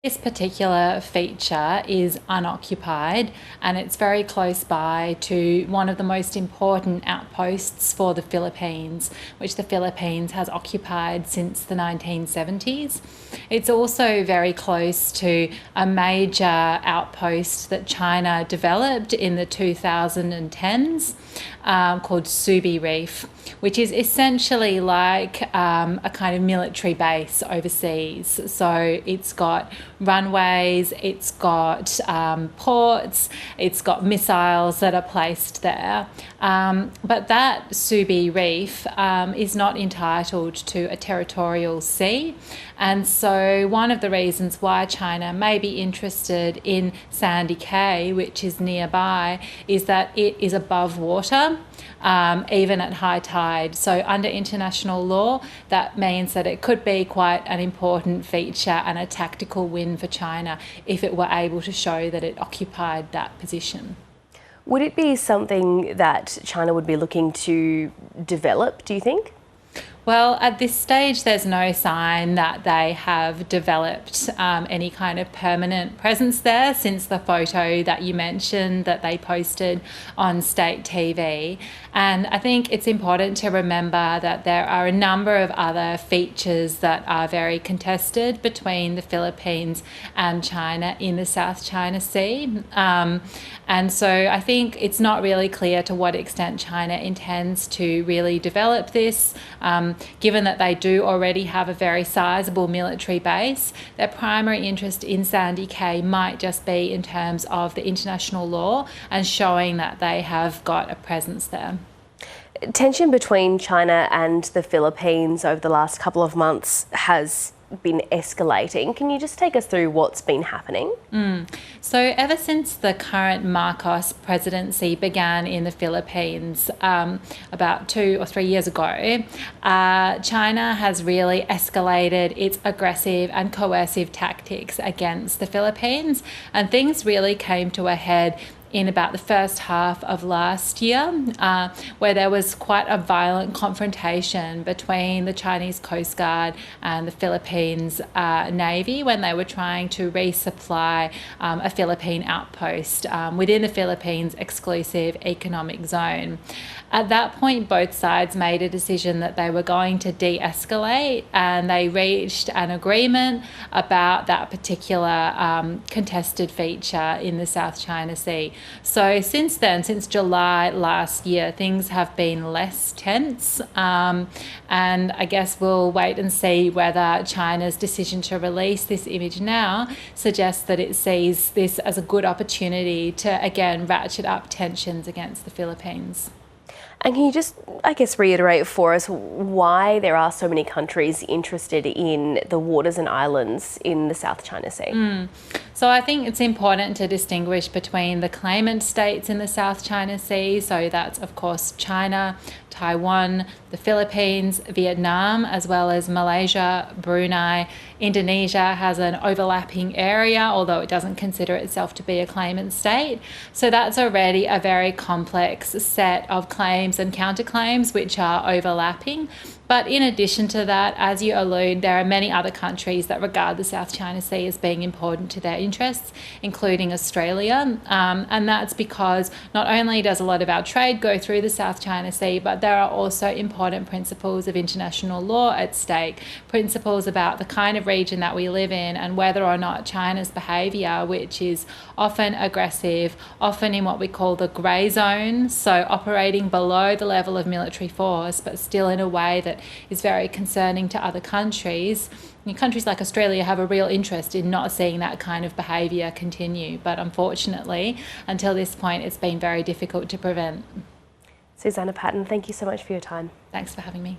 This particular feature is unoccupied and it's very close by to one of the most important outposts for the Philippines, which the Philippines has occupied since the 1970s. It's also very close to a major outpost that China developed in the 2010s called Subi Reef, which is essentially like a kind of military base overseas. So it's got runways, it's got ports, it's got missiles that are placed there. But that Subi Reef is not entitled to a territorial sea. And so one of the reasons why China may be interested in Sandy Cay, which is nearby, is that it is above water, even at high tide. So under international law, that means that it could be quite an important feature and a tactical win for China if it were able to show that it occupied that position. Would it be something that China would be looking to develop, do you think? Well, at this stage, there's no sign that they have developed any kind of permanent presence there since the photo that you mentioned that they posted on state TV. And I think it's important to remember that there are a number of other features that are very contested between the Philippines and China in the South China Sea. And so I think it's not really clear to what extent China intends to really develop this. Given that they do already have a very sizable military base, their primary interest in Sandy Cay might just be in terms of the international law and showing that they have got a presence there. Tension between China and the Philippines over the last couple of months has been escalating. Can you just take us through what's been happening? So ever since the current Marcos presidency began in the Philippines about 2 or 3 years ago, China has really escalated its aggressive and coercive tactics against the Philippines, and things really came to a head in about the first half of last year, where there was quite a violent confrontation between the Chinese Coast Guard and the Philippines Navy when they were trying to resupply a Philippine outpost within the Philippines' exclusive economic zone. At that point, both sides made a decision that they were going to de-escalate, and they reached an agreement about that particular contested feature in the South China Sea. So since then, since July last year, things have been less tense, and I guess we'll wait and see whether China's decision to release this image now suggests that it sees this as a good opportunity to again ratchet up tensions against the Philippines. And can you just, I guess, reiterate for us why there are so many countries interested in the waters and islands in the South China Sea? So I think it's important to distinguish between the claimant states in the South China Sea. So that's, of course, China, Taiwan, the Philippines, Vietnam, as well as Malaysia, Brunei. Indonesia has an overlapping area, although it doesn't consider itself to be a claimant state. So that's already a very complex set of claims and counterclaims which are overlapping. But in addition to that, as you allude, there are many other countries that regard the South China Sea as being important to their interests, including Australia. And that's because not only does a lot of our trade go through the South China Sea, but there are also important principles of international law at stake, principles about the kind of region that we live in and whether or not China's behaviour, which is often aggressive, often in what we call the grey zone, so operating below the level of military force, but still in a way that is very concerning to other countries. Countries like Australia have a real interest in not seeing that kind of behaviour continue, but unfortunately, until this point, it's been very difficult to prevent. Susannah, Patton, thank you so much for your time. Thanks for having me.